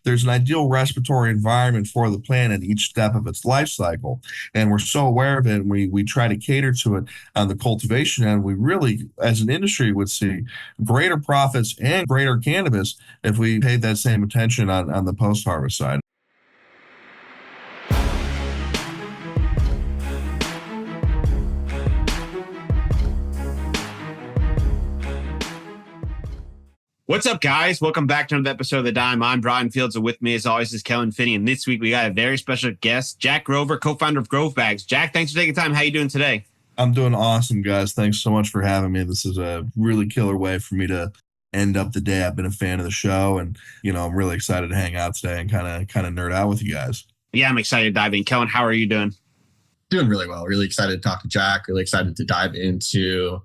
there's an ideal respiratory environment for the plant at each step of its life cycle. And we're so aware of it, and we try to cater to it on the cultivation end. We really, as an industry, would see greater profits and greater cannabis if we paid that same attention on the post-harvest side. What's up, guys? Welcome back to another episode of The Dime. I'm Brian Fields, and with me, as always, is Kellen Finney. And this week, we got a very special guest, Jack Grover, co-founder of Grove Bags. Jack, thanks for taking time. How you doing today? I'm doing awesome, guys. Thanks so much for having me. This is a really killer way for me to end up the day. I've been a fan of the show, and I'm really excited to hang out today and kind of nerd out with you guys. Yeah, I'm excited to dive in. Kellen, how are you doing? Doing really well. Really excited to talk to Jack. Really excited to dive into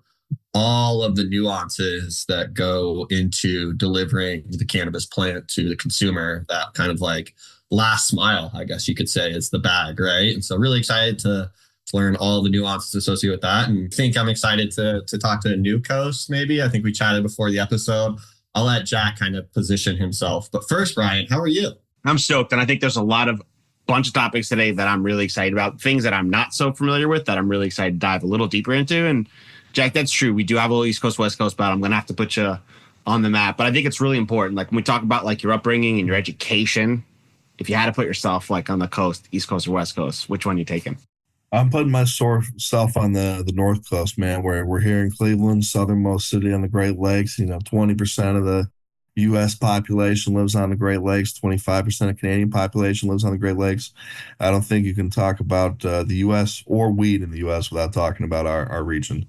all of the nuances that go into delivering the cannabis plant to the consumer. That kind of like last mile, I guess you could say, is the bag, right? And so really excited to learn all the nuances associated with that. And I think I'm excited to talk to a new coast, maybe. I think we chatted before the episode. I'll let Jack kind of position himself. But first, Brian, how are you? I'm stoked. And I think there's a bunch of topics today that I'm really excited about, things that I'm not so familiar with that I'm really excited to dive a little deeper into. And Jack, that's true. We do have a little East Coast, West Coast battle. I'm going to have to put you on the map. But I think it's really important. Like when we talk about like your upbringing and your education, if you had to put yourself like on the coast, East Coast or West Coast, which one are you taking? I'm putting myself on the North Coast, man. We're here in Cleveland, southernmost city on the Great Lakes. 20% of the U.S. population lives on the Great Lakes. 25% of Canadian population lives on the Great Lakes. I don't think you can talk about the U.S. or weed in the U.S. without talking about our region.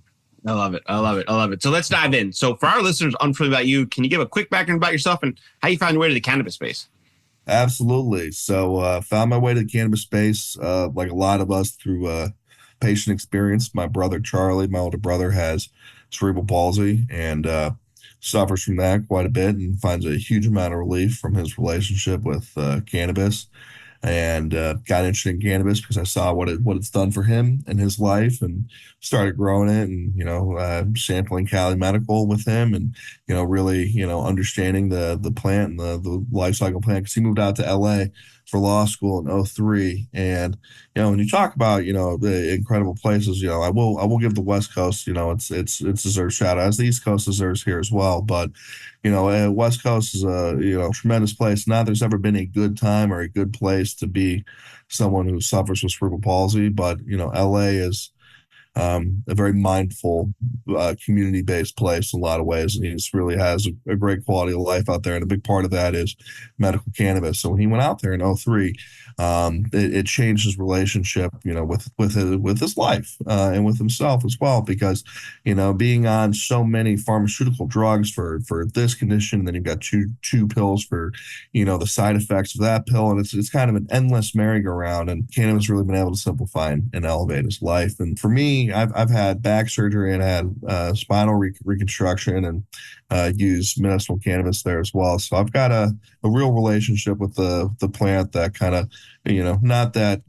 I love it. I love it. I love it. So let's dive in. So for our listeners unfamiliar about you, can you give a quick background about yourself and how you found your way to the cannabis space? Absolutely. So found my way to the cannabis space, like a lot of us, through patient experience. My brother, Charlie, my older brother, has cerebral palsy and suffers from that quite a bit and finds a huge amount of relief from his relationship with cannabis. And got interested in cannabis because I saw what it's done for him in his life, and started growing it, and sampling Cali Medical with him, and really understanding the plant and the life cycle plant, because he moved out to LA for law school in '03. And when you talk about the incredible places, I will give the West Coast, it's deserves shout out, as the East Coast deserves here as well. But West Coast is a tremendous place. Not there's ever been a good time or a good place to be someone who suffers with cerebral palsy, but LA is a very mindful, community-based place in a lot of ways. And he just really has a great quality of life out there. And a big part of that is medical cannabis. So when he went out there in '03, it changed his relationship, with his life and with himself as well. Because, being on so many pharmaceutical drugs for this condition, and then you've got two pills for, the side effects of that pill. And it's kind of an endless merry-go-round. And cannabis really been able to simplify and elevate his life. And for me, I've had back surgery and had spinal reconstruction, and used medicinal cannabis there as well. So I've got a real relationship with the plant that kind of, not that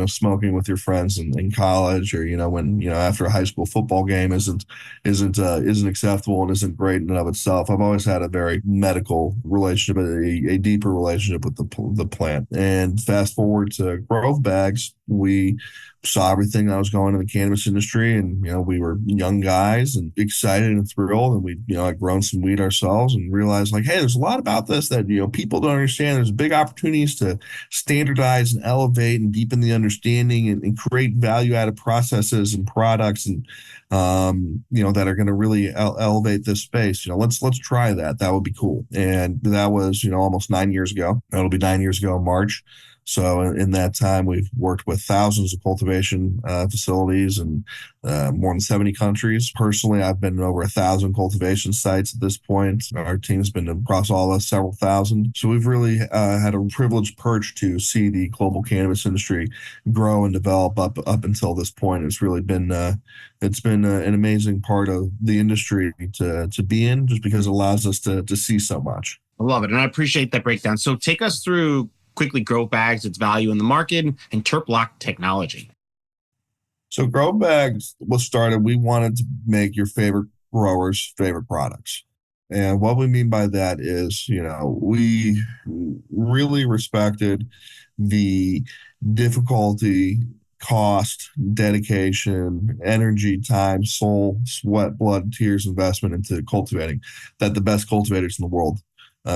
smoking with your friends in college, or when after a high school football game isn't acceptable and isn't great in and of itself. I've always had a very medical relationship, a deeper relationship with the plant. And fast forward to Grove Bags, we saw everything that was going in the cannabis industry, and we were young guys and excited and thrilled, and we had grown some weed ourselves and realized, like, hey, there's a lot about this that people don't understand. There's big opportunities to standardize and elevate and deepen the understanding, and create value added processes and products, and that are going to really elevate this space. Let's try that. That would be cool. And that was almost 9 years ago. It'll be 9 years ago in March. So in that time, we've worked with thousands of cultivation facilities in more than 70 countries. Personally, I've been in over 1,000 cultivation sites at this point. Our team's been across all of several thousand. So we've really had a privileged perch to see the global cannabis industry grow and develop up until this point. It's really been an amazing part of the industry to be in, just because it allows us to see so much. I love it, and I appreciate that breakdown. So take us through quickly Grove Bags, its value in the market, and Terploc technology. So Grove Bags was started, we wanted to make your favorite growers' favorite products. And what we mean by that is, we really respected the difficulty, cost, dedication, energy, time, soul, sweat, blood, tears, investment into cultivating that the best cultivators in the world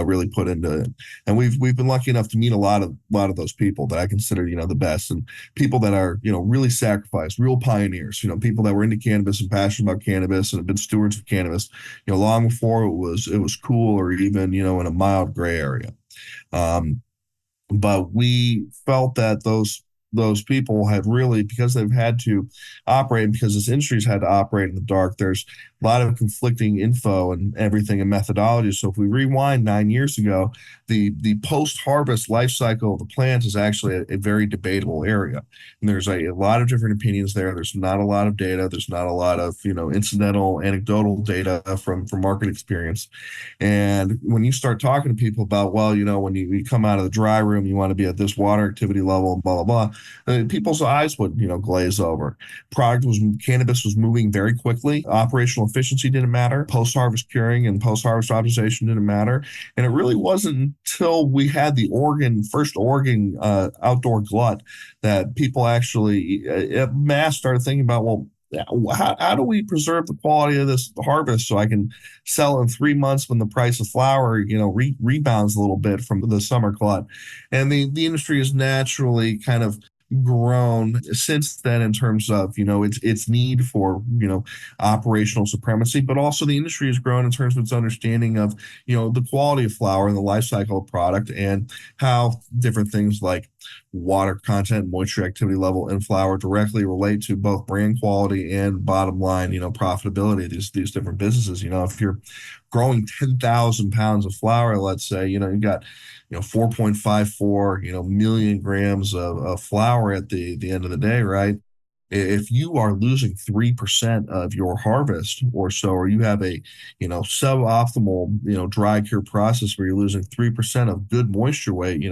really put into it. And we've been lucky enough to meet a lot of those people that I consider, the best, and people that are, really sacrificed, real pioneers, people that were into cannabis and passionate about cannabis and have been stewards of cannabis, long before it was cool, or even, in a mild gray area. Um, but we felt that those people had really, because they've had to operate, because this industry's had to operate in the dark, there's a lot of conflicting info and everything and methodology. So if we rewind 9 years ago, the post-harvest life cycle of the plant is actually a very debatable area. And there's a lot of different opinions there. There's not a lot of data. There's not a lot of, incidental, anecdotal data from market experience. And when you start talking to people about, well, when you come out of the dry room, you want to be at this water activity level, blah, blah, blah, people's eyes would, glaze over. Cannabis was moving very quickly. Operational efficiency didn't matter. Post-harvest curing and post-harvest optimization didn't matter. And it really wasn't until we had the first Oregon outdoor glut, that people actually mass started thinking about, well, how do we preserve the quality of this harvest so I can sell in 3 months when the price of flour, rebounds a little bit from the summer glut? And the industry has naturally kind of grown since then in terms of, its need for, operational supremacy, but also the industry has grown in terms of its understanding of, the quality of flour and the life cycle of product, and how different things like water content, moisture activity level in flour directly relate to both brand quality and bottom line, profitability of these different businesses. If you're growing 10,000 pounds of flour, let's say, you got, 4.54, million grams of flour at the end of the day, right? If you are losing 3% of your harvest or so, or you have a, suboptimal, dry cure process where you're losing 3% of good moisture weight,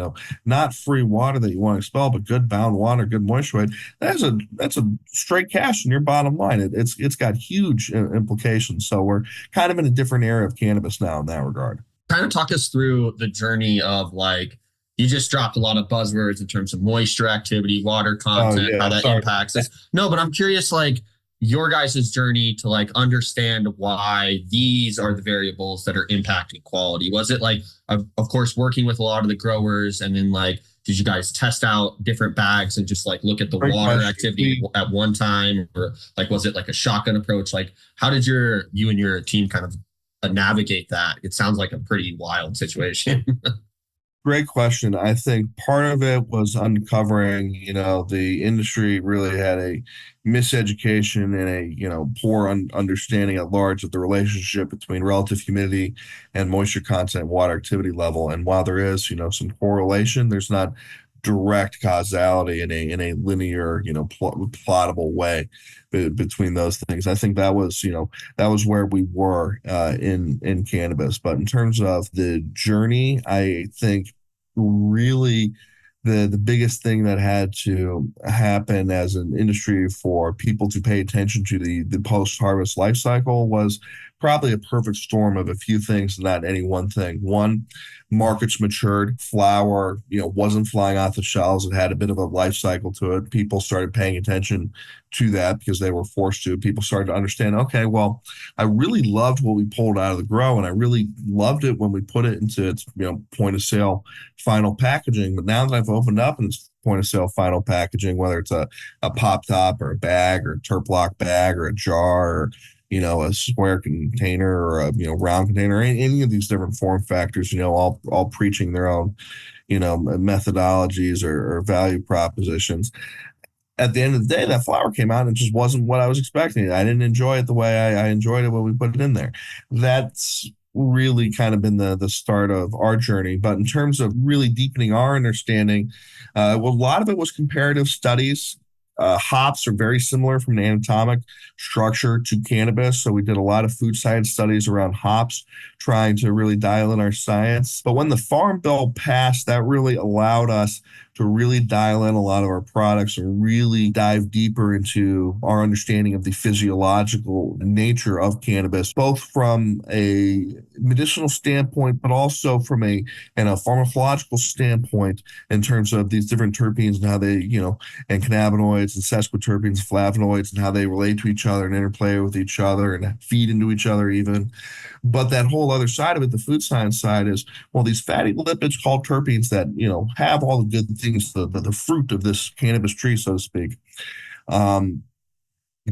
not free water that you want to expel, but good bound water, good moisture weight, that's a straight cash in your bottom line. It's got huge implications. So we're kind of in a different era of cannabis now in that regard. Kind of talk us through the journey of like, you just dropped a lot of buzzwords in terms of moisture activity, water Oh content, how yeah, that sorry. impacts us. No, but I'm curious, like your guys' journey to like understand why these are the variables that are impacting quality. Was it like, of course, working with a lot of the growers, and then like, did you guys test out different bags and just like look at the Great water question. activity at one time, or like was it like a shotgun approach? Like, how did you and your team kind of navigate that? It sounds like a pretty wild situation. Great question. I think part of it was uncovering, the industry really had a miseducation and a, poor understanding at large of the relationship between relative humidity and moisture content, water activity level. And while there is, some correlation, there's not direct causality in a linear, plottable way between those things. I think that was where we were in cannabis. But in terms of the journey, I think really the biggest thing that had to happen as an industry for people to pay attention to the post harvest life cycle was probably a perfect storm of a few things, not any one thing. One, markets matured. Flour, wasn't flying off the shelves. It had a bit of a life cycle to it. People started paying attention to that because they were forced to. People started to understand, okay, well, I really loved what we pulled out of the grow, and I really loved it when we put it into its, point of sale final packaging. But now that I've opened up and it's point of sale final packaging, whether it's a pop top or a bag or a Terploc bag or a jar or a square container or a round container, any of these different form factors, all preaching their own, methodologies or value propositions. At the end of the day, that flower came out and it just wasn't what I was expecting. I didn't enjoy it the way I enjoyed it when we put it in there. That's really kind of been the start of our journey. But in terms of really deepening our understanding, well, a lot of it was comparative studies. Hops are very similar from an anatomic structure to cannabis. So we did a lot of food science studies around hops, trying to really dial in our science. But when the Farm Bill passed, that really allowed us to really dial in a lot of our products and really dive deeper into our understanding of the physiological nature of cannabis, both from a medicinal standpoint, but also from a pharmacological standpoint in terms of these different terpenes and how they, and cannabinoids and sesquiterpenes, flavonoids, and how they relate to each other and interplay with each other and feed into each other even. But that whole other side of it, the food science side, is, well, these fatty lipids called terpenes that, have all the good things, the fruit of this cannabis tree, so to speak. Um,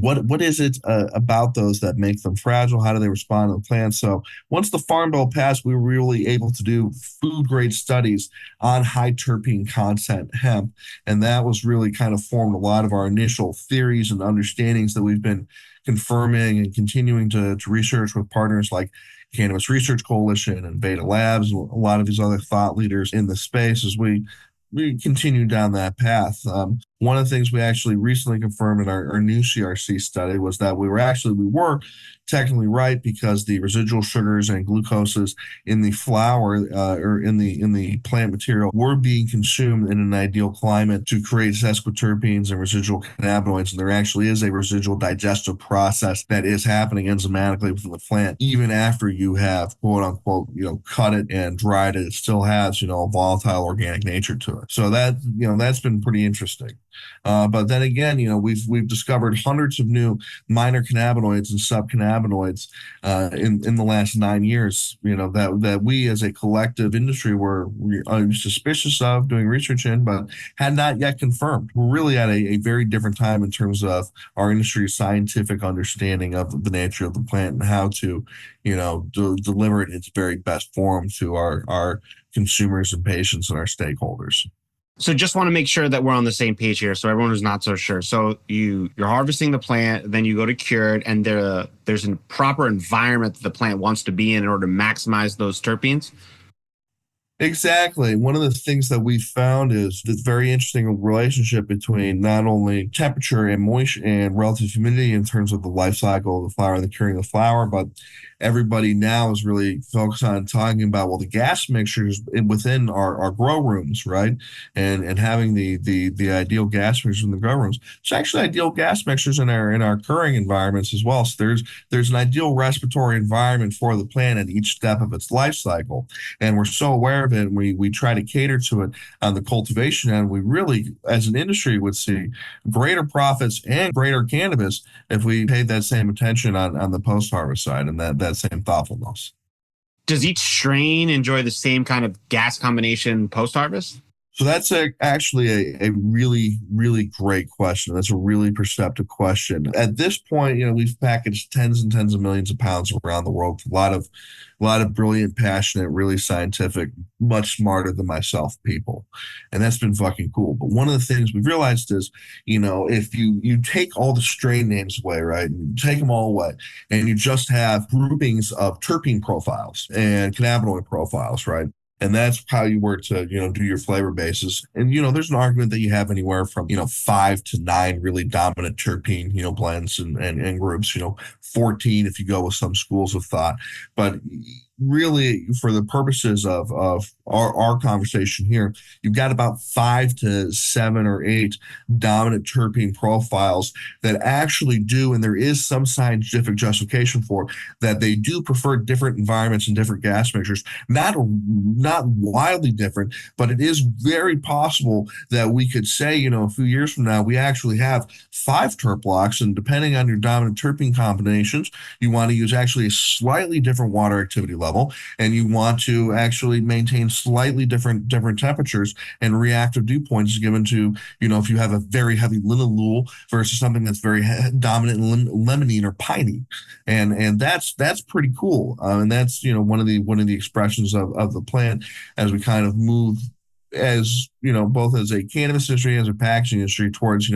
what is it about those that make them fragile? How do they respond to the plant? So once the Farm Bill passed, we were really able to do food grade studies on high terpene content hemp, and that was really kind of formed a lot of our initial theories and understandings that we've been confirming and continuing to research with partners like Cannabis Research Coalition and Beta Labs, and a lot of these other thought leaders in the space as we continue down that path. One of the things we actually recently confirmed in our new CRC study was that we were technically right, because the residual sugars and glucoses in the flower or in the plant material were being consumed in an ideal climate to create sesquiterpenes and residual cannabinoids. And there actually is a residual digestive process that is happening enzymatically within the plant, even after you have, quote unquote, cut it and dried it. It still has, a volatile organic nature to it. So that's been pretty interesting. But then again, we've discovered hundreds of new minor cannabinoids and subcannabinoids in the last 9 years. That we as a collective industry were suspicious of doing research in, but had not yet confirmed. We're really at a very different time in terms of our industry's scientific understanding of the nature of the plant and how to, deliver it in its very best form to our consumers and patients and our stakeholders. So just want to make sure that we're on the same page here. So everyone who's not so sure. So you're harvesting the plant, then you go to cure it, and there's a proper environment that the plant wants to be in order to maximize those terpenes. Exactly. One of the things that we found is this very interesting relationship between not only temperature and moisture and relative humidity in terms of the life cycle of the flower and the curing of the flower, but everybody now is really focused on talking about, well, the gas mixtures within our grow rooms, right? And having the ideal gas mixtures in the grow rooms. It's actually ideal gas mixtures in our curing environments as well. So there's an ideal respiratory environment for the plant at each step of its life cycle. And we're so aware of it, and we try to cater to it on the cultivation end. We really, as an industry, would see greater profits and greater cannabis if we paid that same attention on the post-harvest side and that same thoughtfulness. Does each strain enjoy the same kind of gas combination post-harvest? So that's actually a really, really great question. That's a really perceptive question. At this point, we've packaged tens and tens of millions of pounds around the world. A lot of brilliant, passionate, really scientific, much smarter than myself people. And that's been fucking cool. But one of the things we've realized is, if you take all the strain names away, right, and you take them all away, and you just have groupings of terpene profiles and cannabinoid profiles, right? And that's how you were to, do your flavor bases. And, there's an argument that you have anywhere from, 5 to 9 really dominant terpene, blends and groups, 14 if you go with some schools of thought. But really, for the purposes of our conversation here, you've got about 5 to 7 or 8 dominant terpene profiles that actually do, and there is some scientific justification for that they do prefer different environments and different gas mixtures. Not wildly different, but it is very possible that we could say, a few years from now, we actually have 5 Terplocs, and depending on your dominant terpene combinations, you want to use actually a slightly different water activity level, and you want to actually maintain slightly different temperatures and reactive dew points given to, if you have a very heavy linalool versus something that's very dominant limonene or piney, and that's pretty cool, and that's one of the expressions of the plant as we kind of move, as both as a cannabis industry, as a packaging industry, towards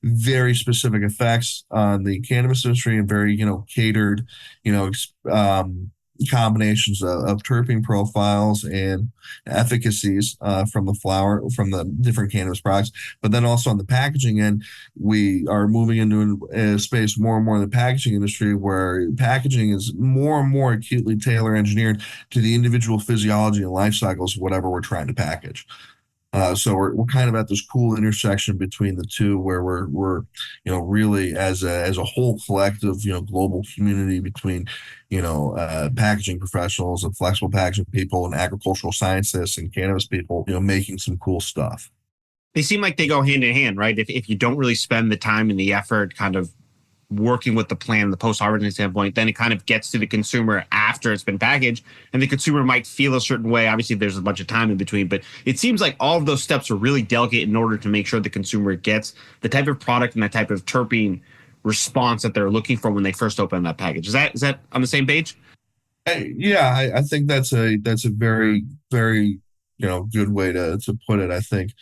very specific effects on the cannabis industry and very catered combinations of terpene profiles and efficacies from the flower, from the different cannabis products. But then also on the packaging end, we are moving into a space more and more in the packaging industry where packaging is more and more acutely tailor engineered to the individual physiology and life cycles of whatever we're trying to package. So we're kind of at this cool intersection between the two, where we're really as a whole collective, global community between packaging professionals and flexible packaging people and agricultural scientists and cannabis people, making some cool stuff. They seem like they go hand in hand, right? If you don't really spend the time and the effort kind of working with the plant, the post-harvesting standpoint, then it kind of gets to the consumer after it's been packaged, and the consumer might feel a certain way. Obviously, there's a bunch of time in between, but it seems like all of those steps are really delicate in order to make sure the consumer gets the type of product and the type of terpene response that they're looking for when they first open that package. Is that on the same page? Yeah, I think that's a very, very, good way to put it. I think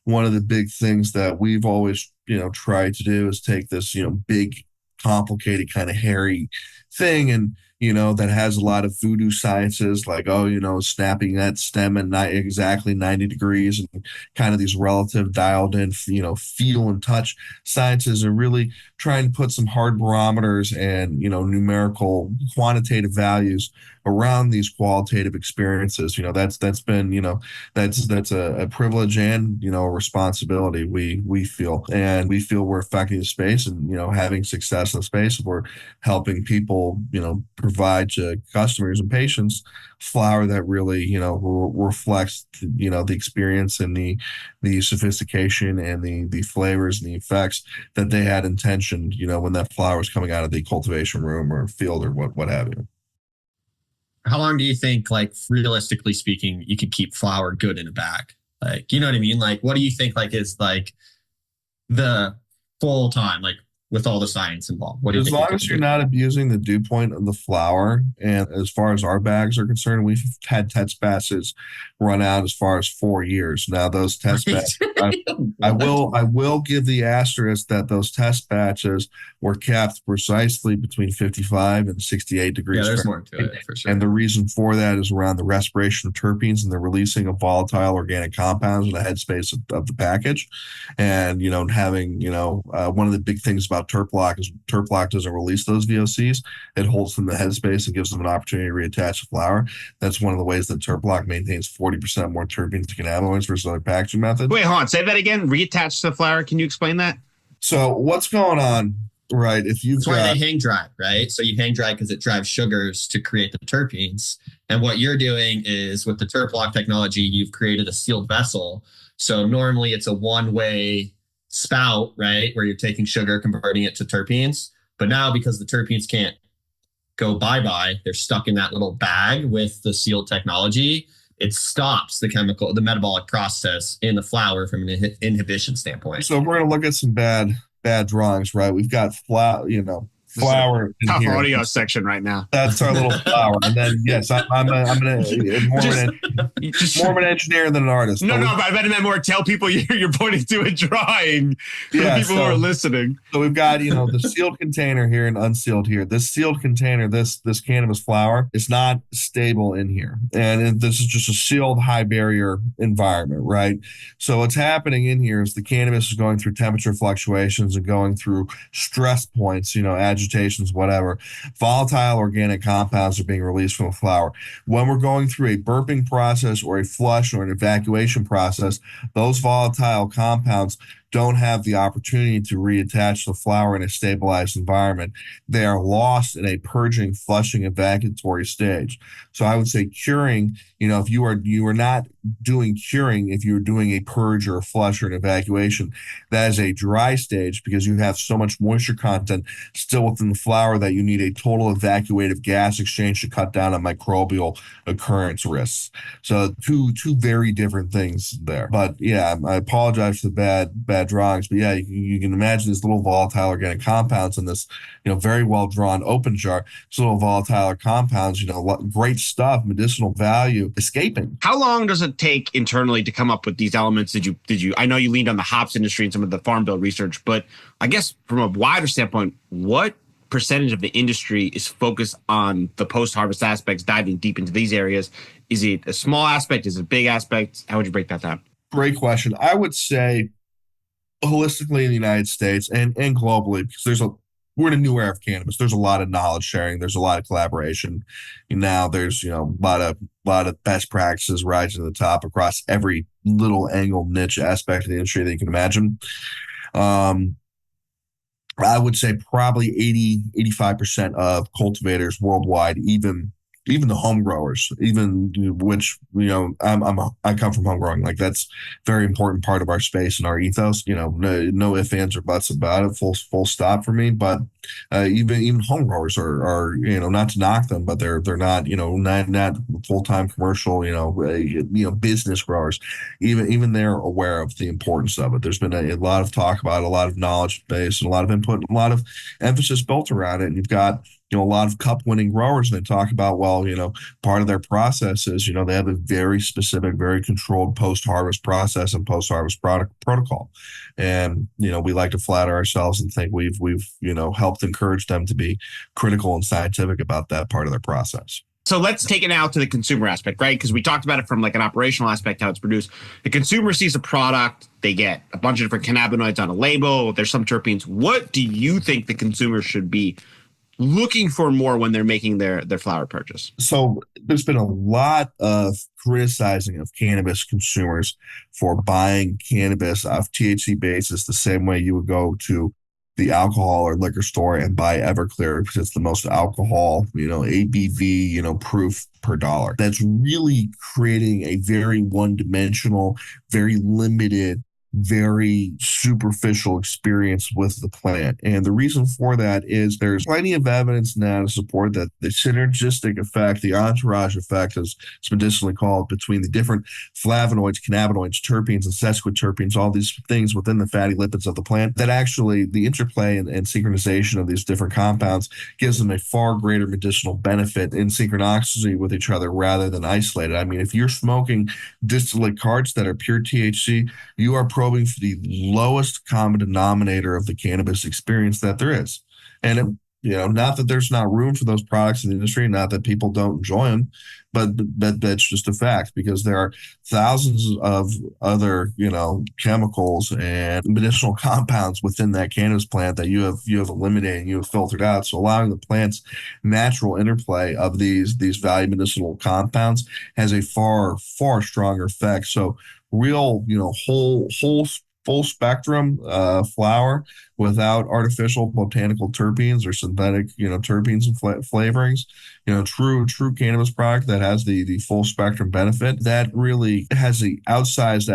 one of the big things that we've always, tried to do is take this, big, complicated, kind of hairy thing, and that has a lot of voodoo sciences, like, oh, snapping that stem at exactly 90 degrees, and kind of these relative dialed in, feel and touch sciences, and really trying to put some hard barometers and numerical quantitative values around these qualitative experiences. That's been, that's a privilege and a responsibility, we feel, and we feel we're affecting the space, and having success in the space. We're helping people provide to customers and patients flower that really reflects the experience and the sophistication and the flavors and the effects that they had intentioned when that flower was coming out of the cultivation room or field or what have you. How long do you think, like, realistically speaking, you could keep flour good in a bag? Like, you know what I mean? Like, what do you think, like, is like the full time, like, with all the science involved? What do you As think long you as could you're do? not abusing the dew point of the flower, and as far as our bags are concerned, we've had test batches run out as far as 4 years. Now, those test batches, What? I will give the asterisk that those test batches were kept precisely between 55 and 68 Yeah, degrees there's more to Fahrenheit. it for And sure. the reason for that is around the respiration of terpenes and the releasing of volatile organic compounds in the headspace of the package. And, having, one of the big things about Terploc is Terploc doesn't release those VOCs. It holds them in the headspace and gives them an opportunity to reattach the flower. That's one of the ways that Terploc maintains 40% more terpenes and cannabinoids versus other packaging methods. Wait, hold on. Say that again. Reattach to the flower. Can you explain that? So what's going on, right? If you've That's why they got hang dry, right? So you hang dry because it drives sugars to create the terpenes. And what you're doing is, with the Terploc technology, you've created a sealed vessel. So normally it's a one-way spout, right, where you're taking sugar, converting it to terpenes. But now, because the terpenes can't go bye-bye, they're stuck in that little bag with the sealed technology. It stops the metabolic process in the flower from an inhibition standpoint. so if we're gonna look at some bad drawings, right? We've got This is a flour in tough here. audio section right now. That's our little flower. And then yes, I'm gonna Just, just more of an engineer than an artist. no, But no. we, But I meant more. Tell people you're pointing to a drawing for the yeah, people who are listening. so we've got, the sealed container here and unsealed here. This sealed container, this cannabis flower, is not stable in here. And this is just a sealed high barrier environment, right? So what's happening in here is the cannabis is going through temperature fluctuations and going through stress points, agitations, whatever. Volatile organic compounds are being released from the flower. When we're going through a burping process or a flush or an evacuation process, those volatile compounds don't have the opportunity to reattach the flower in a stabilized environment. They are lost in a purging, flushing, evacuatory stage. So I would say curing, if you are not doing curing, if you're doing a purge or a flush or an evacuation, that is a dry stage, because you have so much moisture content still within the flower that you need a total evacuative gas exchange to cut down on microbial occurrence risks. So two very different things there. But yeah, I apologize for the bad drawings. But yeah, you can imagine these little volatile organic compounds in this, very well drawn open jar. These little volatile compounds, great stuff, medicinal value, escaping. How long does it take internally to come up with these elements? Did you? I know you leaned on the hops industry and some of the farm bill research, but I guess from a wider standpoint, what percentage of the industry is focused on the post-harvest aspects, diving deep into these areas? Is it a small aspect? Is it a big aspect? How would you break that down? Great question. I would say holistically in the United States and globally, because we're in a new era of cannabis. There's a lot of knowledge sharing. There's a lot of collaboration. And now there's, a lot of best practices rising to the top across every little angle, niche aspect of the industry that you can imagine. Um, I would say probably 80, 85% of cultivators worldwide, even the home growers, even which, I come from home growing. Like that's a very important part of our space and our ethos. No ifs, ands, or buts about it. Full stop for me. But even home growers are not to knock them, but they're not not full time commercial business growers. Even they're aware of the importance of it. There's been a lot of talk about it, a lot of knowledge base, and a lot of input, a lot of emphasis built around it. And you've got a lot of cup winning growers, and they talk about, well, part of their process is, they have a very specific, very controlled post harvest process and post harvest product protocol. And, we like to flatter ourselves and think we've helped encourage them to be critical and scientific about that part of their process. So let's take it now to the consumer aspect, right? Because we talked about it from like an operational aspect, how it's produced. The consumer sees a product, they get a bunch of different cannabinoids on a label. There's some terpenes. What do you think the consumer should be looking for more when they're making their flower purchase? So there's been a lot of criticizing of cannabis consumers for buying cannabis off THC basis the same way you would go to the alcohol or liquor store and buy Everclear because it's the most alcohol, ABV, proof per dollar. That's really creating a very one-dimensional, very limited, very superficial experience with the plant. And the reason for that is there's plenty of evidence now to support that the synergistic effect, the entourage effect, as it's medicinally called, between the different flavonoids, cannabinoids, terpenes, and sesquiterpenes, all these things within the fatty lipids of the plant, that actually the interplay and synchronization of these different compounds gives them a far greater medicinal benefit in synchronicity with each other rather than isolated. I mean, if you're smoking distillate carts that are pure THC, you are probing for the lowest common denominator of the cannabis experience that there is. And not that there's not room for those products in the industry, not that people don't enjoy them, but that's just a fact because there are thousands of other, chemicals and medicinal compounds within that cannabis plant that you have eliminated and you have filtered out. So allowing the plant's natural interplay of these value medicinal compounds has a far, far stronger effect. So real, whole full spectrum flower without artificial botanical terpenes or synthetic, terpenes and flavorings, true cannabis product that has the full spectrum benefit that really has the outsized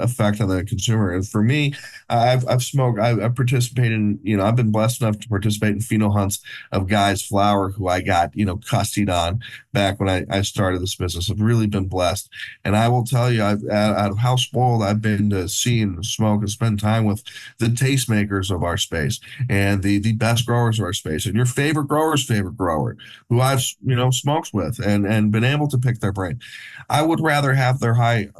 effect on the consumer. And for me, I've smoked, I've participated in, I've been blessed enough to participate in pheno hunts of guys flower who I got, cussied on back when I started this business. I've really been blessed. And I will tell you, out of how spoiled I've been to see and smoke and spend time with the tastemakers of our space and the best growers of our space and your favorite grower's favorite grower who I've smoked with and been able to pick their brain. I would rather have their higher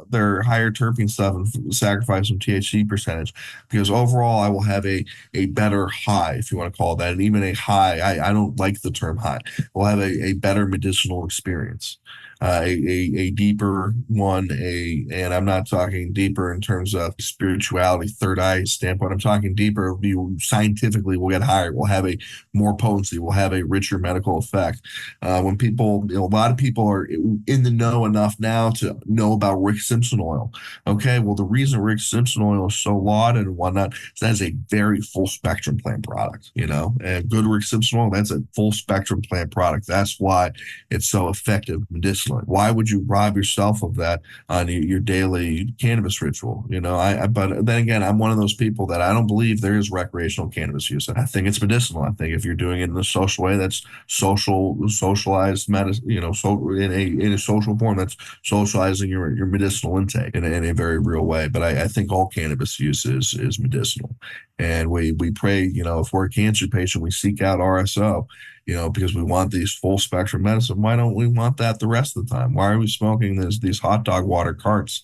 terpene stuff and sacrifice some THC percentage because overall I will have a better high, if you want to call it that, and even a high. I don't like the term high. We'll have a better medicinal experience. A deeper one, and I'm not talking deeper in terms of spirituality, third eye standpoint. I'm talking deeper. You scientifically will get higher. We'll have a more potency. We'll have a richer medical effect. When people, a lot of people are in the know enough now to know about Rick Simpson oil. Okay, well, the reason Rick Simpson oil is so lauded and whatnot is that's a very full spectrum plant product. And good Rick Simpson oil, that's a full spectrum plant product. That's why it's so effective medicinally. Why would you rob yourself of that on your daily cannabis ritual? But then again, I'm one of those people that I don't believe there is recreational cannabis use. I think it's medicinal. I think if you're doing it in a social way, that's socialized medicine, so in a social form, that's socializing your medicinal intake in a very real way. But I think all cannabis use is medicinal. And we pray, if we're a cancer patient, we seek out RSO, because we want these full spectrum medicine. Why don't we want that the rest of the time? Why are we smoking these hot dog water carts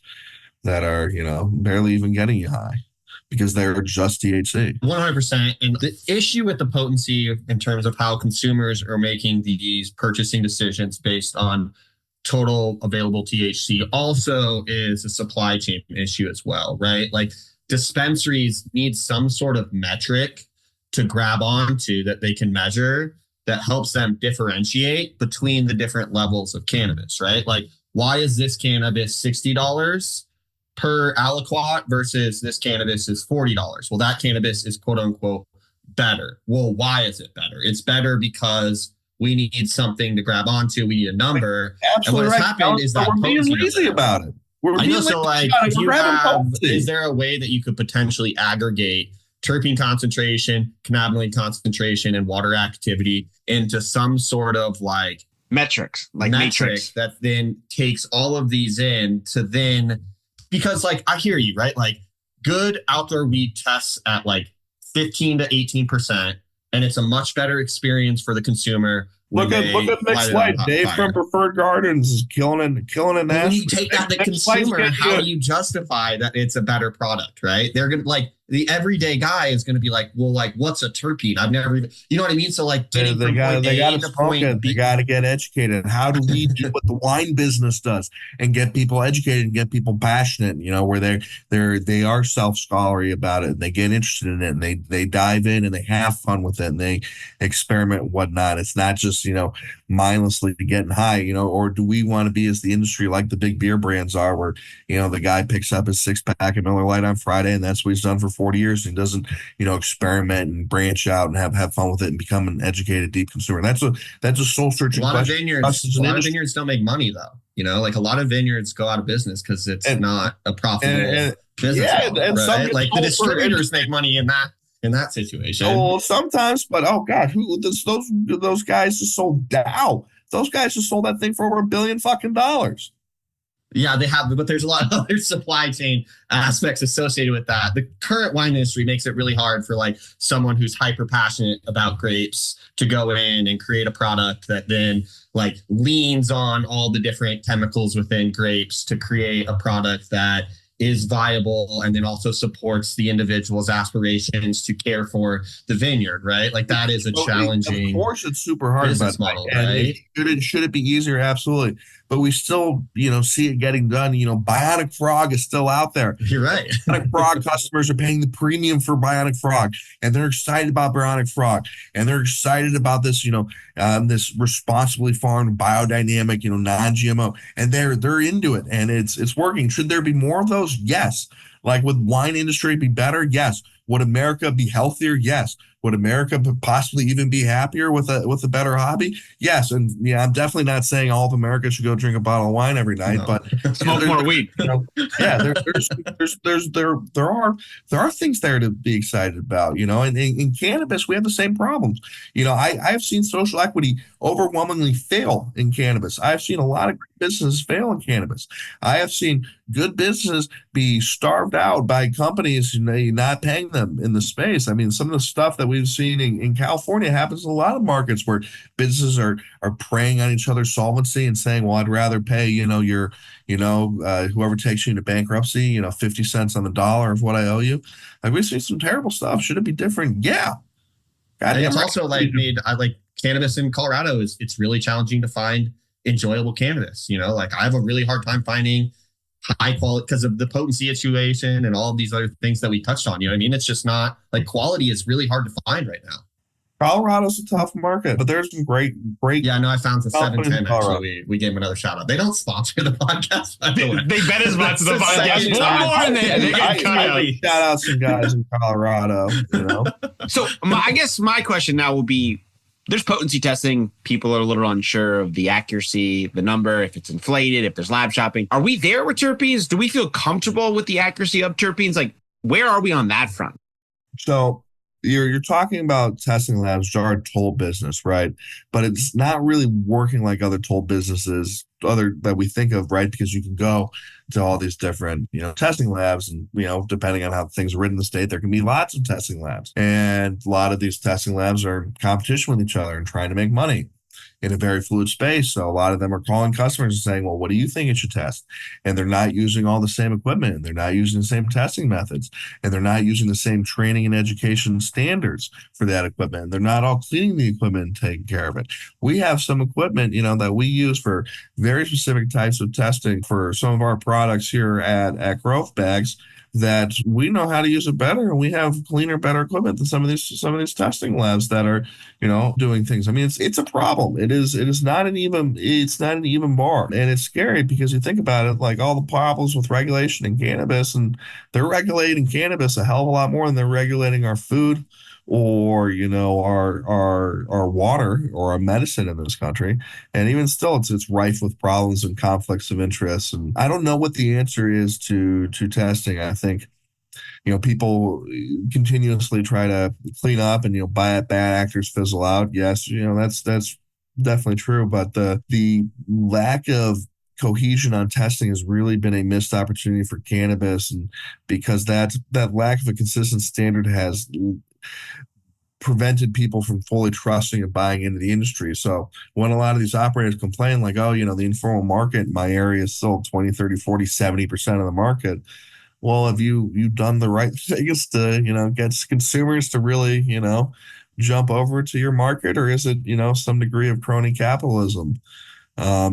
that are, barely even getting you high? Because they're just THC. 100%. And the issue with the potency in terms of how consumers are making these purchasing decisions based on total available THC also is a supply chain issue as well, right? Like dispensaries need some sort of metric to grab onto that they can measure that helps them differentiate between the different levels of cannabis, right? Like, why is this cannabis $60 per aliquot versus this cannabis is $40? Well, that cannabis is quote unquote better. Well, why is it better? It's better because we need something to grab onto. We need a number. Absolutely. And what has happened is that we're being lazy about it. I know. So, like, is there a way that you could potentially aggregate terpene concentration, cannabinoid concentration, and water activity into some sort of like metric matrix that then takes all of these in to then, because like I hear you, right? Like good outdoor weed tests at like 15 to 18%, and it's a much better experience for the consumer. Look at Mixed Light. Dave from Preferred Gardens is killing it. When you take that to the consumer, how do you justify that it's a better product, right? They're gonna like the everyday guy is gonna be like, well, like what's a terpene? I've never even, you know what I mean? So like they got to smoke it. They got to get educated. How do we do what the wine business does and get people educated and get people passionate? You know, where they are self-scholarly about it. And they get interested in it and they dive in and they have fun with it and they experiment and whatnot. It's not just, you know, mindlessly getting high, you know, or do we want to be as the industry like the big beer brands are, where, you know, the guy picks up his 6-pack of Miller Lite on Friday and that's what he's done for 40 years. And he doesn't, you know, experiment and branch out and have fun with it and become an educated, deep consumer. That's a soul searching question. A lot of vineyards don't make money though. You know, like a lot of vineyards go out of business because it's not a profitable business model, right? Like the distributors make money in that situation. Oh, sometimes, but oh god, those guys just sold Dow. Those guys just sold that thing for over $1 billion fucking dollars. Yeah, they have, but there's a lot of other supply chain aspects associated with that. The current wine industry makes it really hard for like someone who's hyper passionate about grapes to go in and create a product that then like leans on all the different chemicals within grapes to create a product that is viable and then also supports the individual's aspirations to care for the vineyard, right? Like that is a challenging. Of course, it's super hard business model, right? Should it be easier? Absolutely. But we still, you know, see it getting done. You know, Bionic Frog is still out there. You're right. Bionic Frog customers are paying the premium for Bionic Frog, and they're excited about Bionic Frog, and they're excited about this, you know, this responsibly farmed, biodynamic, you know, non-GMO, and they're into it, and it's working. Should there be more of those? Yes. Like, would wine industry be better? Yes. Would America be healthier? Yes. Would America possibly even be happier with a better hobby? Yes. And yeah, I'm definitely not saying all of America should go drink a bottle of wine every night, but smoke more weed. You know, yeah, there are things there to be excited about, you know, and in cannabis, we have the same problems. You know, I've seen social equity overwhelmingly fail in cannabis. I've seen a lot of businesses fail in cannabis. I have seen good businesses be starved out by companies, you know, not paying them in the space. I mean, some of the stuff that we've seen in California happens in a lot of markets where businesses are preying on each other's solvency and saying, well, I'd rather pay, you know, whoever takes you into bankruptcy, you know, 50 cents on the dollar of what I owe you. Like, we see some terrible stuff. Should it be different? Yeah. And it's also like cannabis in Colorado it's really challenging to find enjoyable cannabis. You know, like I have a really hard time finding high quality because of the potency situation and all of these other things that we touched on. You know what I mean? It's just not like quality is really hard to find right now. Colorado's a tough market, but there's some great. Yeah, no, I found the 710. Actually, we gave them another shout out. They don't sponsor the podcast. By the way. They better sponsor the podcast. One more, and they get cut out. Shout out some guys in Colorado. You know. So I guess my question now will be: there's potency testing. People are a little unsure of the accuracy, the number, if it's inflated, if there's lab shopping. Are we there with terpenes? Do we feel comfortable with the accuracy of terpenes? Like, where are we on that front? So you're talking about testing labs, which are a toll business, right? But it's not really working like other toll businesses, other that we think of, right? Because you can go to all these different, you know, testing labs, and you know, depending on how things are written in the state, there can be lots of testing labs, and a lot of these testing labs are in competition with each other and trying to make money. in a very fluid space. So a lot of them are calling customers and saying, well, what do you think it should test? And they're not using all the same equipment. And they're not using the same testing methods. And they're not using the same training and education standards for that equipment. And they're not all cleaning the equipment and taking care of it. We have some equipment, that we use for very specific types of testing for some of our products here at Growth Bags that we know how to use it better, and we have cleaner, better equipment than some of these testing labs that are, doing things. I mean, it's a problem. It's not an even bar, and it's scary because you think about it, like all the problems with regulation in cannabis, and they're regulating cannabis a hell of a lot more than they're regulating our food or our water or our medicine in this country. And even still, it's rife with problems and conflicts of interest. And I don't know what the answer is to testing. I think people continuously try to clean up, and bad actors fizzle out. Yes, that's definitely true. But the lack of cohesion on testing has really been a missed opportunity for cannabis, and because that lack of a consistent standard has prevented people from fully trusting and buying into the industry. So when a lot of these operators complain like, oh, the informal market in my area is still 20, 30, 40, 70% of the market. Well, have you've done the right things to, get consumers to really, jump over to your market, or is it, some degree of crony capitalism? I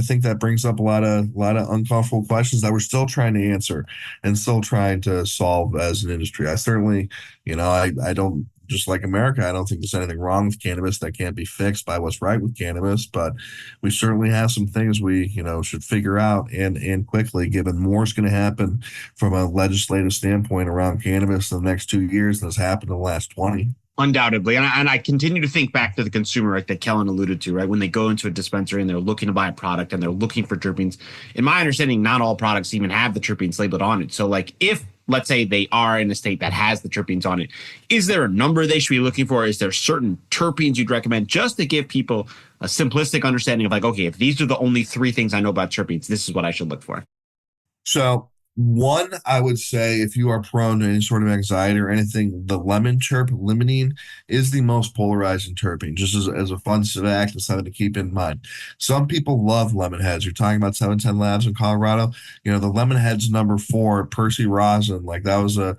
think that brings up a lot of uncomfortable questions that we're still trying to answer and still trying to solve as an industry. I certainly, I don't, just like America, I don't think there's anything wrong with cannabis that can't be fixed by what's right with cannabis, but we certainly have some things we, should figure out and quickly, given more is going to happen from a legislative standpoint around cannabis in the next 2 years than has happened in the last 20. Undoubtedly. And I continue to think back to the consumer, like that Kellen alluded to, right? When they go into a dispensary and they're looking to buy a product and they're looking for terpenes. In my understanding, not all products even have the terpenes labeled on it. So like if, let's say they are in a state that has the terpenes on it, is there a number they should be looking for? Is there certain terpenes you'd recommend just to give people a simplistic understanding of like, okay, if these are the only three things I know about terpenes, this is what I should look for? So one, I would say if you are prone to any sort of anxiety or anything, the lemon terp, limonene, is the most polarizing terpene, just as a fun fact and something to keep in mind. Some people love lemon heads. You're talking about 710 Labs in Colorado. The lemon heads #4, Percy Rosin, like that was a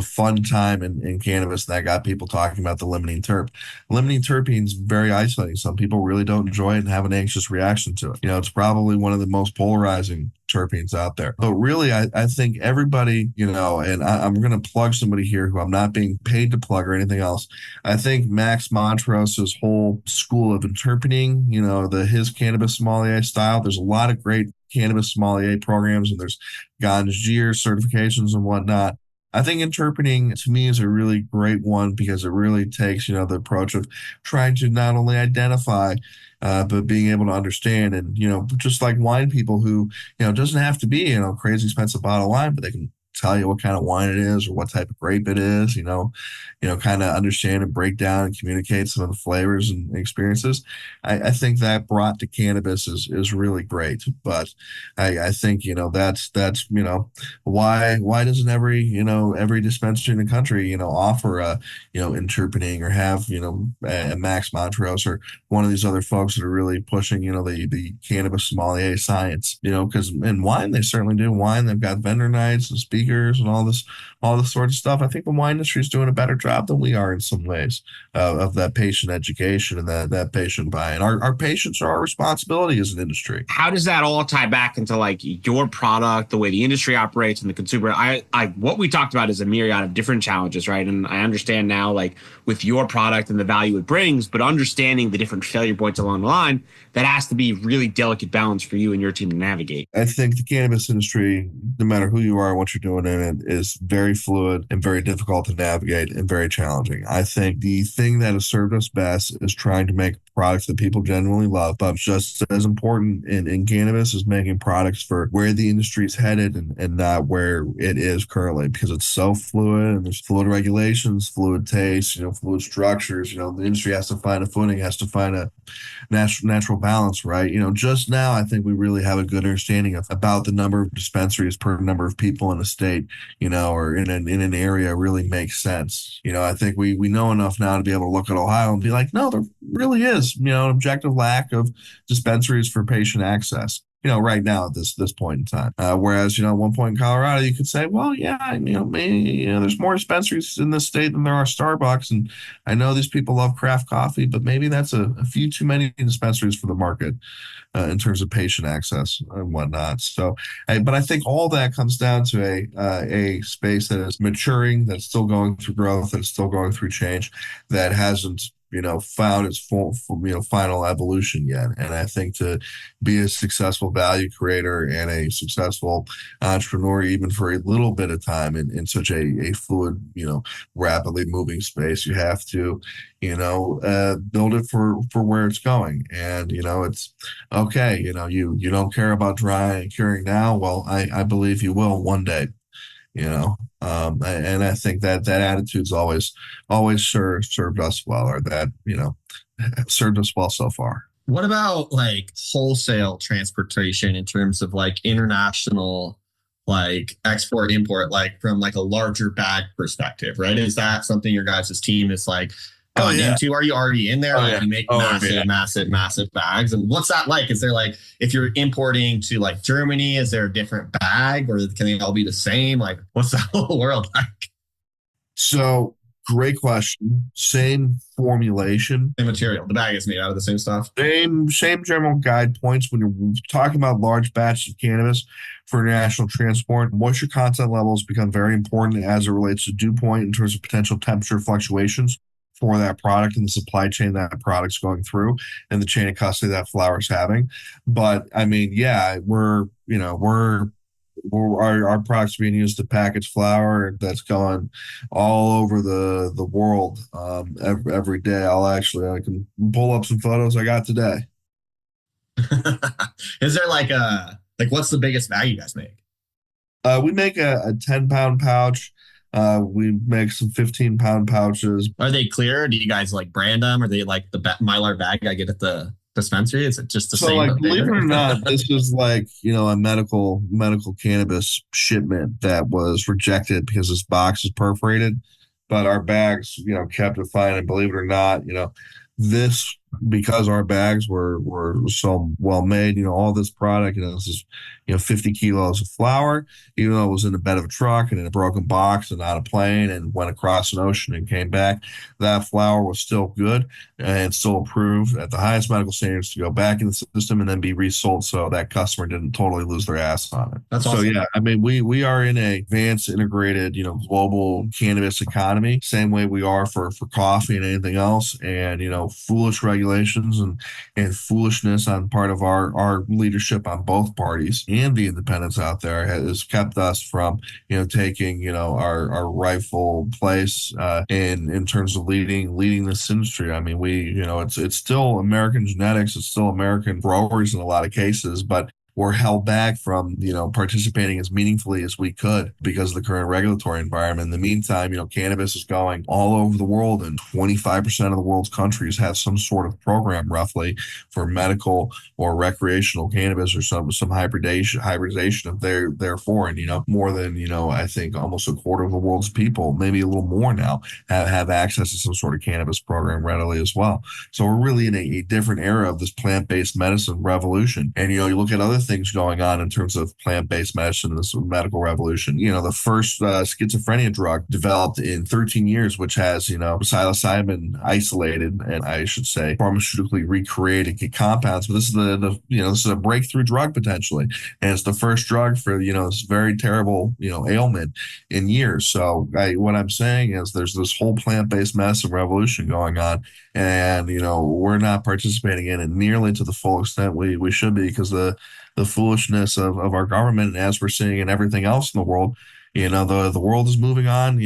fun time in cannabis that got people talking about the limonene terp. Limonene terpene is very isolating. Some people really don't enjoy it and have an anxious reaction to it. It's probably one of the most polarizing terpenes out there. But really, I think everybody, and I'm going to plug somebody here who I'm not being paid to plug or anything else. I think Max Montrose's whole school of interpreting, his cannabis sommelier style, there's a lot of great cannabis sommelier programs, and there's Ganjier certifications and whatnot. I think interpreting to me is a really great one because it really takes, the approach of trying to not only identify, but being able to understand. And, just like wine people who, it doesn't have to be, crazy expensive bottle of wine, but they can tell you what kind of wine it is or what type of grape it is, kind of understand and break down and communicate some of the flavors and experiences. I think that brought to cannabis is really great. But I think, that's why doesn't every dispensary in the country, offer a, interpreting or have, a Max Montrose or one of these other folks that are really pushing, the cannabis sommelier science, because in wine, they certainly do wine. They've got vendor nights and speakers and all this sort of stuff. I think the wine industry is doing a better job than we are in some ways of that patient education and that patient buy-in. Our patients are our responsibility as an industry. How does that all tie back into like your product, the way the industry operates and the consumer? What we talked about is a myriad of different challenges, right? And I understand now, like with your product and the value it brings, but understanding the different failure points along the line, that has to be really delicate balance for you and your team to navigate. I think the cannabis industry, no matter who you are and what you're doing in it, is very fluid and very difficult to navigate and very challenging. I think the thing that has served us best is trying to make products that people genuinely love, but just as important in cannabis is making products for where the industry is headed and not where it is currently, because it's so fluid and there's fluid regulations, fluid tastes, fluid structures. The industry has to find a footing, has to find a natural balance, right? Just now, I think we really have a good understanding about the number of dispensaries per number of people in a state, or in an area really makes sense. I think we know enough now to be able to look at Ohio and be like, no, there really is is, an objective lack of dispensaries for patient access. Right now at this point in time. Whereas, at one point in Colorado, you could say, well, yeah, maybe, there's more dispensaries in this state than there are Starbucks. And I know these people love craft coffee, but maybe that's a few too many dispensaries for the market in terms of patient access and whatnot. So, but I think all that comes down to a space that is maturing, that's still going through growth, that's still going through change, that hasn't found its final evolution yet. And I think to be a successful value creator and a successful entrepreneur, even for a little bit of time in such a fluid, rapidly moving space, you have to, build it for where it's going. And, it's okay. You don't care about dry and curing now. Well, I believe you will one day, and I think that attitude's always served us well, or that, served us well so far. What about like wholesale transportation in terms of like international, like export import, like from like a larger bag perspective, right? Is that something your guys' team is like gone into? Are you already in there? Like you make massive bags? And what's that like? Is there like, if you're importing to like Germany, is there a different bag, or can they all be the same? Like, what's the whole world like? So great question. Same formulation. Same material. The bag is made out of the same stuff. Same general guide points when you're talking about large batches of cannabis for international transport. Moisture content levels become very important as it relates to dew point in terms of potential temperature fluctuations for that product and the supply chain that product's going through and the chain of custody that flower's having. But I mean, yeah, our products being used to package flower that's going all over the world every day. I can pull up some photos I got today. Is there like what's the biggest bag you guys make? We make a 10-pound pouch. We make some 15-pound pouches. Are they clear? Do you guys like brand them? Are they like the Mylar bag I get at the dispensary? Is it just the same? Like, believe it or not, this is like, a medical cannabis shipment that was rejected because this box is perforated, but our bags, kept it fine. And believe it or not, this, because our bags were so well made, all this product, this is 50 kilos of flour, even though it was in the bed of a truck and in a broken box and on a plane and went across an ocean and came back, that flour was still good and still approved at the highest medical standards to go back in the system and then be resold, so that customer didn't totally lose their ass on it. That's awesome. So yeah, I mean, we are in a advanced, integrated, global cannabis economy, same way we are for coffee and anything else. And foolish regulations and foolishness on part of our leadership on both parties and the independents out there has kept us from taking our rightful place in terms of leading this industry. I mean, it's still American genetics, it's still American growers in a lot of cases, but we're held back from participating as meaningfully as we could because of the current regulatory environment. In the meantime, cannabis is going all over the world, and 25% of the world's countries have some sort of program roughly for medical or recreational cannabis or some hybridization of therefore. And more than I think almost a quarter of the world's people, maybe a little more now, have access to some sort of cannabis program readily as well. So we're really in a different era of this plant-based medicine revolution. And you look at other things going on in terms of plant-based medicine, this medical revolution. The first schizophrenia drug developed in 13 years, which has, psilocybin isolated, and I should say pharmaceutically recreated compounds. But this is this is a breakthrough drug potentially. And it's the first drug for, this very terrible, ailment in years. So what I'm saying is there's this whole plant-based medicine revolution going on. And, we're not participating in it nearly to the full extent we should be because the foolishness of our government, and as we're seeing in everything else in the world, the world is moving on,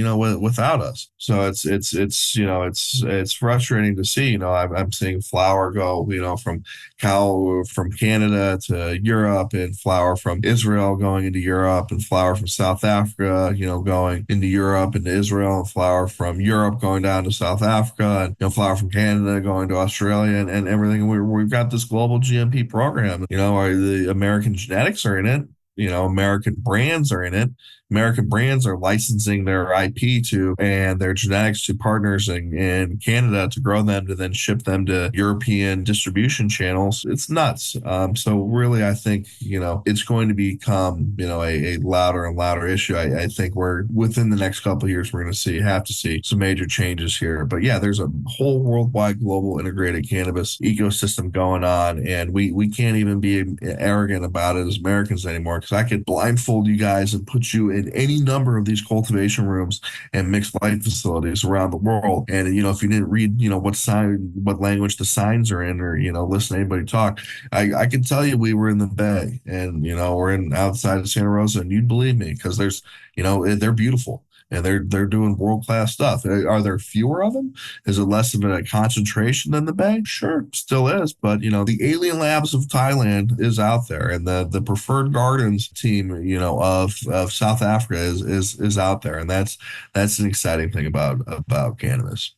without us. So it's frustrating to see. I'm seeing flower go, from Canada to Europe, and flower from Israel going into Europe, and flower from South Africa, going into Europe into Israel, and flower from Europe going down to South Africa, and flower from Canada going to Australia, and everything. We've got this global GMP program. The American genetics are in it. American brands are in it. American brands are licensing their IP to and their genetics to partners in Canada to grow them to then ship them to European distribution channels. It's nuts. So really, I think, it's going to become, a louder and louder issue. I think we're within the next couple of years, we're going to have to see some major changes here. But yeah, there's a whole worldwide global integrated cannabis ecosystem going on. And we can't even be arrogant about it as Americans anymore, because I could blindfold you guys and put you in any number of these cultivation rooms and mixed light facilities around the world. And, if you didn't read, what language the signs are in, or, listen to anybody talk, I can tell you we were in the Bay and, we're in outside of Santa Rosa, and you'd believe me, because there's, they're beautiful and they're doing world-class stuff. Are there fewer of them? Is it less of a concentration than the Bay? Sure, still is. But, the Alien Labs of Thailand is out there, and the Preferred Gardens team, of South Africa is out there. And that's an exciting thing about cannabis.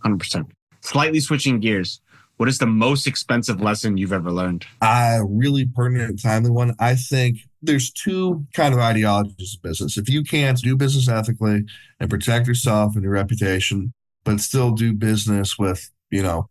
100%. Slightly switching gears. What is the most expensive lesson you've ever learned? A really pertinent, timely one. I think there's two kind of ideologies of business. If you can't do business ethically and protect yourself and your reputation, but still do business with,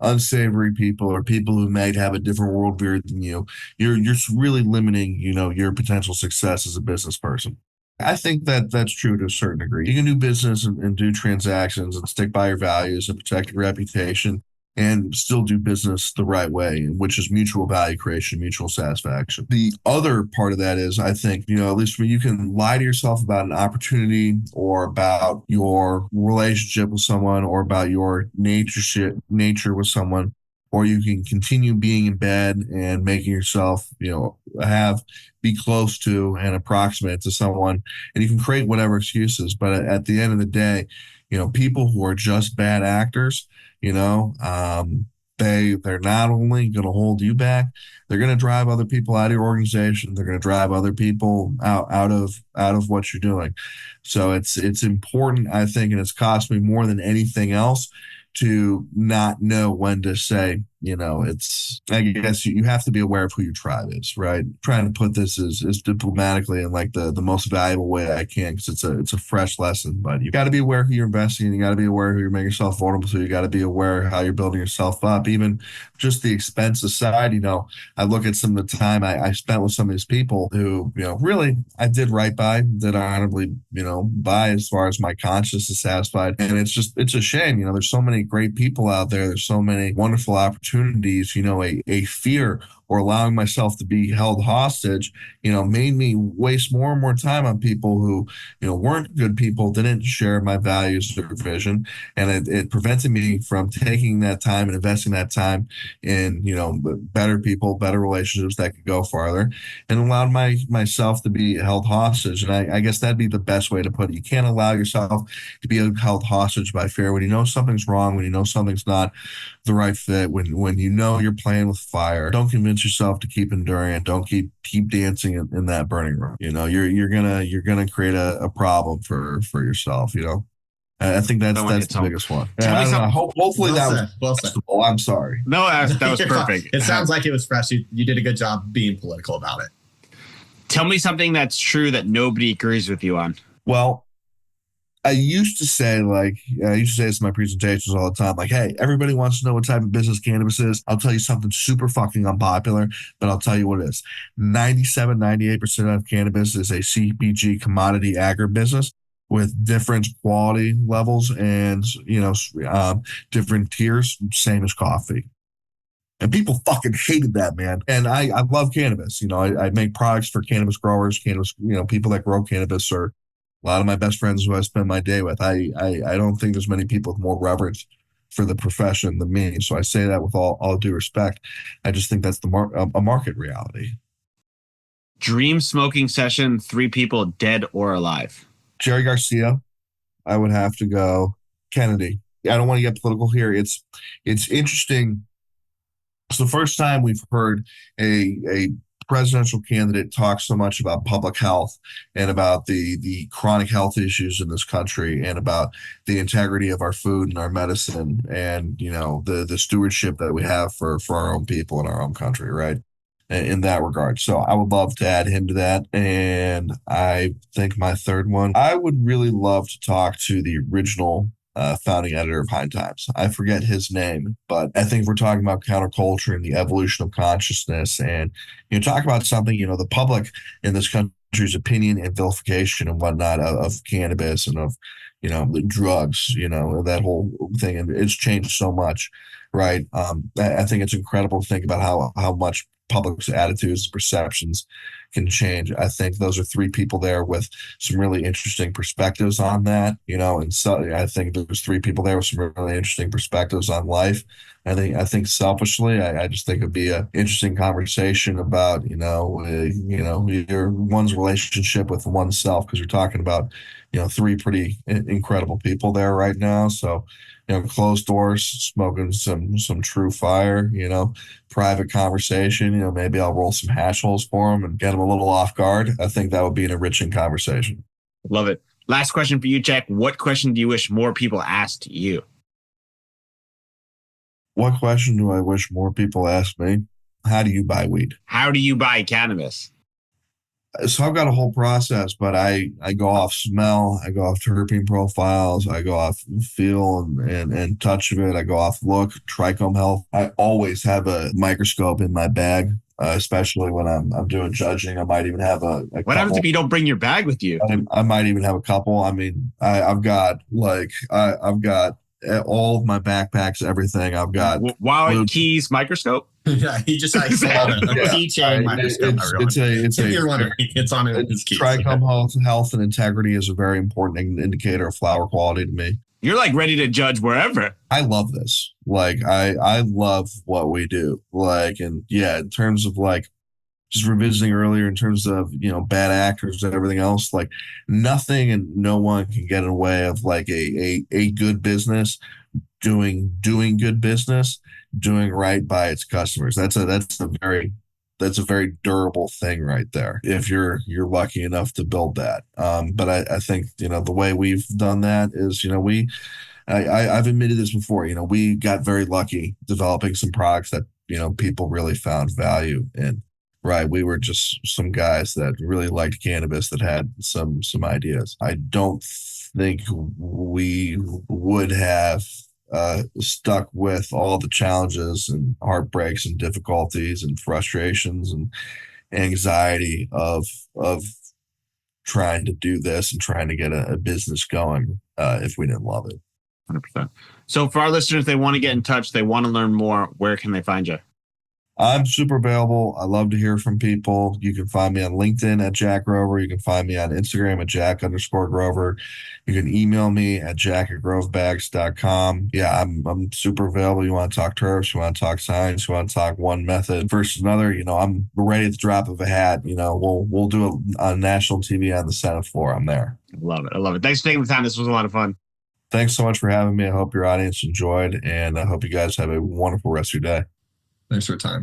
unsavory people or people who might have a different worldview than you, you're really limiting, your potential success as a business person. I think that that's true to a certain degree. You can do business and do transactions and stick by your values and protect your reputation and still do business the right way, which is mutual value creation, mutual satisfaction. The other part of that is, I think, at least when you can lie to yourself about an opportunity or about your relationship with someone or about your nature with someone, or you can continue being in bed and making yourself, be close to and approximate to someone, and you can create whatever excuses. But at the end of the day, people who are just bad actors, they're not only going to hold you back, they're going to drive other people out of your organization. They're going to drive other people out of what you're doing. So it's important, I think, and it's cost me more than anything else to not know when to say, I guess you have to be aware of who your tribe is, right? Trying to put this as diplomatically and like the most valuable way I can, because it's a fresh lesson. But you got to be aware who you're investing in. You got to be aware who you're making yourself vulnerable to. You got to be aware how you're building yourself up. Even just the expense aside, I look at some of the time I spent with some of these people who, really I did right by, did honorably, by, as far as my conscience is satisfied. And it's a shame, there's so many great people out there. There's so many wonderful opportunities, a fear or allowing myself to be held hostage, made me waste more and more time on people who, weren't good people, didn't share my values or vision. And it prevented me from taking that time and investing that time in, better people, better relationships that could go farther, and allowed myself to be held hostage. And I guess that'd be the best way to put it. You can't allow yourself to be held hostage by fear. When you know something's wrong, when you know something's not the right fit, when you're playing with fire, don't convince yourself to keep enduring it. Don't keep dancing in that burning room. You're gonna create a problem for yourself. I think that's the biggest one. Tell me something. Hopefully well that was said. Oh, I'm sorry. No, that was perfect. It sounds like it was fresh. You did a good job being political about it. Tell me something that's true that nobody agrees with you on. Well, I used to say this in my presentations all the time, like, hey, everybody wants to know what type of business cannabis is. I'll tell you something super fucking unpopular, but I'll tell you what it is. 98% of cannabis is a CPG commodity agribusiness with different quality levels and, different tiers, same as coffee. And people fucking hated that, man. And I love cannabis. I make products for cannabis growers, people that grow cannabis are a lot of my best friends who I spend my day with. I don't think there's many people with more reverence for the profession than me. So I say that with all due respect. I just think that's a market reality. Dream smoking session, 3 people, dead or alive. Jerry Garcia, I would have to go. Kennedy. I don't want to get political here. It's interesting. It's the first time we've heard a presidential candidate talk so much about public health and about the chronic health issues in this country and about the integrity of our food and our medicine and the stewardship that we have for our own people in our own country, right? in that regard. So I would love to add him to that. And I think my third one, I would really love to talk to the original founding editor of High Times. I forget his name, but I think we're talking about counterculture and the evolution of consciousness, and talk about something the public in this country's opinion and vilification and whatnot of cannabis and of the drugs, that whole thing, and it's changed so much, right? I think it's incredible to think about how much public's attitudes, perceptions can change. I think those are three people there with some really interesting perspectives on that, and so I think there's three people there with some really interesting perspectives on life. I think selfishly, I just think it'd be an interesting conversation about, your one's relationship with oneself, because you're talking about, three pretty incredible people there right now. So, closed doors, smoking some true fire, private conversation. Maybe I'll roll some hash holes for them and get them a little off guard. I think that would be an enriching conversation. Love it. Last question for you, Jack. What question do you wish more people asked you? What question do I wish more people asked me? How do you buy weed? How do you buy cannabis? So I've got a whole process, but I go off smell, I go off terpene profiles, I go off feel and touch of it, I go off look, trichome health. I always have a microscope in my bag, especially when I'm doing judging. I might even have a What couple. happens if you don't bring your bag with you? I might even have a couple. I mean, I've got all of my backpacks, everything. I've got Wild keys microscope. Yeah, he just like saw a keychain microscope. You're wondering, it's on his keys. Trichome health and integrity is a very important indicator of flower quality to me. You're like ready to judge wherever. I love this. Like I love what we do. Like, and yeah, in terms of like just revisiting earlier, in terms of bad actors and everything else, like nothing and no one can get in the way of like a good business doing good business, doing right by its customers. That's a very durable thing right there, if you're lucky enough to build that. But I think the way we've done that is I've admitted this before. We got very lucky developing some products that people really found value in. Right, we were just some guys that really liked cannabis that had some ideas. I don't think we would have stuck with all the challenges and heartbreaks and difficulties and frustrations and anxiety of trying to do this and trying to get a business going if we didn't love it. 100%. So for our listeners, if they want to get in touch, they want to learn more, where can they find you? I'm super available. I love to hear from people. You can find me on LinkedIn at Jack Grover. You can find me on Instagram at Jack_Grover. You can email me at jack@grovebags.com. Yeah, I'm super available. You want to talk terps, you want to talk science, you want to talk one method versus another, I'm ready at the drop of a hat. We'll do it on national TV on the Senate floor. I'm there. I love it. Thanks for taking the time. This was a lot of fun. Thanks so much for having me. I hope your audience enjoyed, and I hope you guys have a wonderful rest of your day. Thanks for your time.